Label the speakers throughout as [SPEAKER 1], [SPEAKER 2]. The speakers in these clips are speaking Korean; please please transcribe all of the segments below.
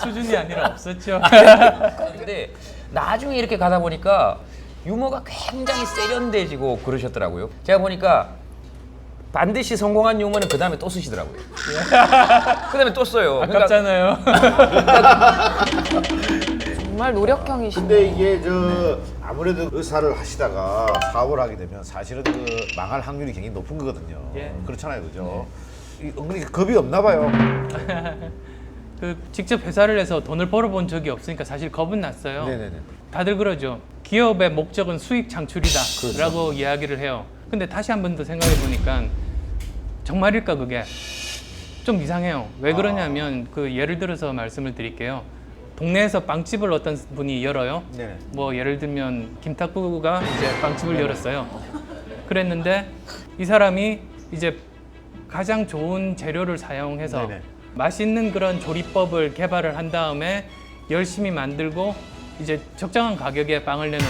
[SPEAKER 1] 수준이 아니라 없었죠.
[SPEAKER 2] 근데 나중에 이렇게 가다 보니까 유머가 굉장히 세련돼지고 그러셨더라고요. 제가 보니까 반드시 성공한 유머는 그 다음에 또 쓰시더라고요. 그 다음에 또 써요.
[SPEAKER 1] 아깝잖아요.
[SPEAKER 3] 정말 노력형이시네요.
[SPEAKER 4] 근데 이게 아무래도 의사를 하시다가 사업을 하게 되면 사실은 그 망할 확률이 굉장히 높은 거거든요.
[SPEAKER 1] 예.
[SPEAKER 4] 그렇잖아요, 그죠? 은근히 겁이 없나 봐요.
[SPEAKER 1] 그 직접 회사를 해서 돈을 벌어본 적이 없으니까 사실 겁은 났어요.
[SPEAKER 4] 네네네.
[SPEAKER 1] 다들 그러죠. 기업의 목적은 수익 창출이다
[SPEAKER 4] 그렇죠.
[SPEAKER 1] 라고 이야기를 해요. 근데 다시 한 번 더 생각해 보니까 정말일까 그게 좀 이상해요. 왜 그러냐면 그 예를 들어서 말씀을 드릴게요. 동네에서 빵집을 어떤 분이 열어요.
[SPEAKER 4] 네네.
[SPEAKER 1] 뭐 예를 들면 김탁구가 이제 빵집을 열었어요. 그랬는데 이 사람이 이제 가장 좋은 재료를 사용해서
[SPEAKER 4] 네네.
[SPEAKER 1] 맛있는 그런 조리법을 개발을 한 다음에 열심히 만들고 이제 적정한 가격에 빵을 내놓죠.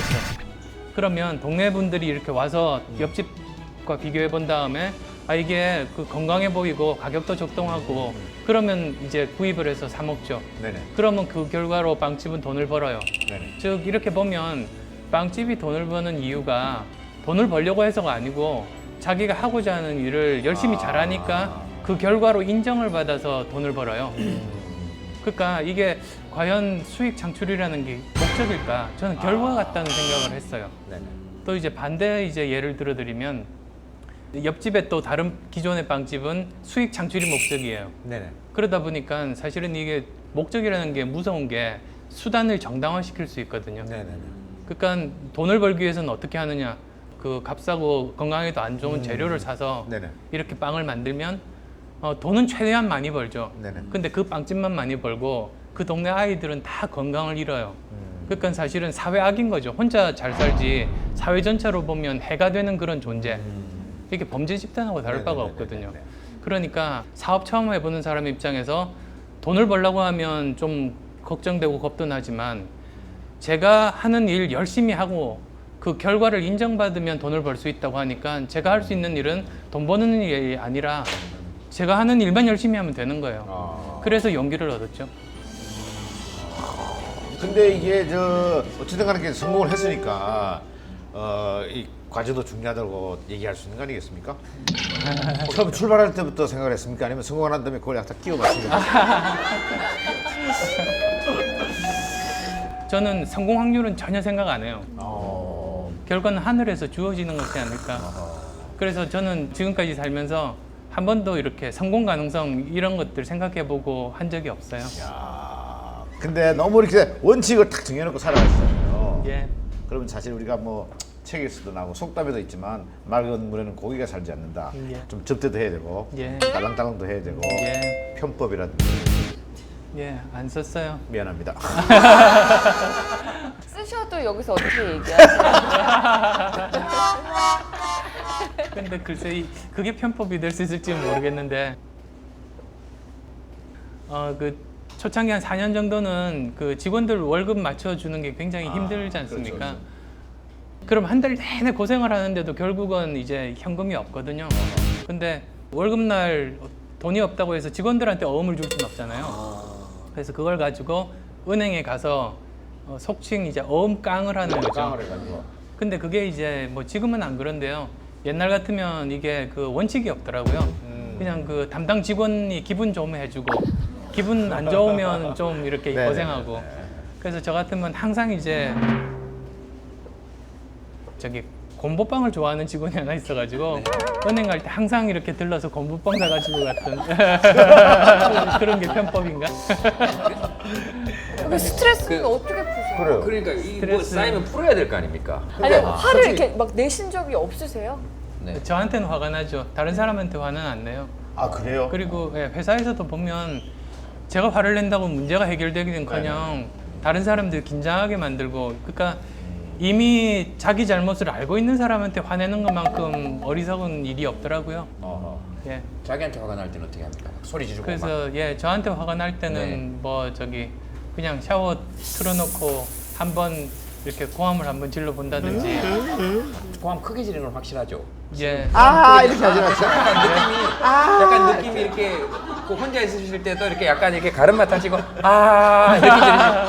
[SPEAKER 1] 그러면 동네 분들이 이렇게 와서 옆집과 비교해 본 다음에 아 이게 그 건강해 보이고 가격도 적당하고 그러면 이제 구입을 해서 사 먹죠.
[SPEAKER 4] 네네.
[SPEAKER 1] 그러면 그 결과로 빵집은 돈을 벌어요.
[SPEAKER 4] 네네.
[SPEAKER 1] 즉 이렇게 보면 빵집이 돈을 버는 이유가 돈을 벌려고 해서가 아니고 자기가 하고자 하는 일을 열심히 잘하니까 그 결과로 인정을 받아서 돈을 벌어요. 그러니까 이게 과연 수익 창출이라는 게 목적일까? 저는 결과 같다는 생각을 했어요.
[SPEAKER 4] 네네.
[SPEAKER 1] 또 이제 반대 이제 예를 들어드리면 옆집에 또 다른 기존의 빵집은 수익 창출이 목적이에요.
[SPEAKER 4] 네네.
[SPEAKER 1] 그러다 보니까 사실은 이게 목적이라는 게 무서운 게 수단을 정당화시킬 수 있거든요.
[SPEAKER 4] 네네네.
[SPEAKER 1] 그러니까 돈을 벌기 위해서는 어떻게 하느냐? 그 값싸고 건강에도 안 좋은 재료를 사서
[SPEAKER 4] 네네.
[SPEAKER 1] 이렇게 빵을 만들면 돈은 최대한 많이 벌죠.
[SPEAKER 4] 네네.
[SPEAKER 1] 근데 그 빵집만 많이 벌고 그 동네 아이들은 다 건강을 잃어요. 그러니까 사실은 사회 악인 거죠. 혼자 잘 살지 사회 전체로 보면 해가 되는 그런 존재. 이게 범죄 집단하고 다를 바가 없거든요. 그러니까 사업 처음 해보는 사람 입장에서 돈을 벌려고 하면 좀 걱정되고 겁도 나지만 제가 하는 일 열심히 하고 그 결과를 인정받으면 돈을 벌 수 있다고 하니까 제가 할 수 있는 일은 돈 버는 일이 아니라 제가 하는 일만 열심히 하면 되는 거예요. 그래서 용기를 얻었죠.
[SPEAKER 4] 근데 이게 어쨌든 간에 성공을 했으니까 이 과정도 중요하다고 얘기할 수 있는 거 아니겠습니까? 처음 출발할 때부터 생각을 했습니까? 아니면 성공을 한 다음에 그걸 약간 끼워봤습니까?
[SPEAKER 1] 저는 성공 확률은 전혀 생각 안 해요. 결과는 하늘에서 주어지는 것이 아닐까. 그래서 저는 지금까지 살면서 한 번도 이렇게 성공 가능성 이런 것들 생각해보고 한 적이 없어요.
[SPEAKER 4] 야, 근데 너무 이렇게 원칙을 딱 정해놓고 살아가시잖아요.
[SPEAKER 1] 예.
[SPEAKER 4] 그러면 사실 우리가 뭐 책에서도 나오고 속담에도 있지만 맑은 물에는 고기가 살지 않는다.
[SPEAKER 1] 예.
[SPEAKER 4] 좀 접대도 해야 되고
[SPEAKER 1] 예.
[SPEAKER 4] 달랑달랑도 해야 되고
[SPEAKER 1] 예.
[SPEAKER 4] 편법이라든지
[SPEAKER 1] 예, 안 썼어요.
[SPEAKER 4] 미안합니다.
[SPEAKER 3] 쓰셔도 여기서 어떻게 얘기하세요?
[SPEAKER 1] 근데 글쎄 그게 편법이 될 수 있을지는 모르겠는데 그 초창기 한 4년 정도는 그 직원들 월급 맞춰주는 게 굉장히 힘들지 않습니까?
[SPEAKER 4] 그렇죠.
[SPEAKER 1] 그럼 한 달 내내 고생을 하는데도 결국은 이제 현금이 없거든요. 근데 월급날 돈이 없다고 해서 직원들한테 어음을 줄 수는 없잖아요. 그래서 그걸 가지고 은행에 가서 속칭 이제 어음깡을 하는 거죠.
[SPEAKER 4] 깡을 해가지고.
[SPEAKER 1] 근데 그게 이제 뭐 지금은 안 그런데요. 옛날 같으면 이게 그 원칙이 없더라고요. 그냥 그 담당 직원이 기분 좋으면 해주고 기분 안 좋으면 좀 이렇게
[SPEAKER 4] 네네.
[SPEAKER 1] 고생하고. 그래서 저 같으면 항상 이제 저기 곰보빵을 좋아하는 직원이 하나 있어가지고 은행 갈 때 항상 이렇게 들러서 곰보빵 사가지고 갔던 그런 게 편법인가?
[SPEAKER 3] 그 스트레스는 어떻게 푸세요?
[SPEAKER 4] 그래요.
[SPEAKER 2] 그러니까 이 뭐
[SPEAKER 1] 스트레스.
[SPEAKER 2] 쌓이면 풀어야 될 거 아닙니까?
[SPEAKER 3] 아니 화를
[SPEAKER 4] 솔직히-
[SPEAKER 3] 이렇게 막 내신 적이 없으세요?
[SPEAKER 2] 네.
[SPEAKER 1] 저한테는 화가 나죠. 다른 사람한테 화는 안 내요.
[SPEAKER 4] 아 그래요?
[SPEAKER 1] 그리고 회사에서도 보면 제가 화를 낸다고 문제가 해결되기는커녕 다른 사람들 긴장하게 만들고 그러니까 이미 자기 잘못을 알고 있는 사람한테 화내는 것만큼 어리석은 일이 없더라고요.
[SPEAKER 4] 어허.
[SPEAKER 1] 예.
[SPEAKER 2] 자기한테 화가 날 때는 어떻게 합니까? 소리 지르고 막.
[SPEAKER 1] 그래서 예 저한테 화가 날 때는
[SPEAKER 2] 네.
[SPEAKER 1] 뭐 저기 그냥 샤워 틀어놓고 한번 이렇게 고함을 한번 질러 본다든지
[SPEAKER 2] 고함 크게 지르는 건 확실하죠.
[SPEAKER 1] 예.
[SPEAKER 4] 아 이렇게 하지 않았어?
[SPEAKER 2] 약간 느낌이 이렇게 그 혼자 있으실 때도 이렇게 약간 이렇게 가름맛 하시고 아 이렇게 들으시고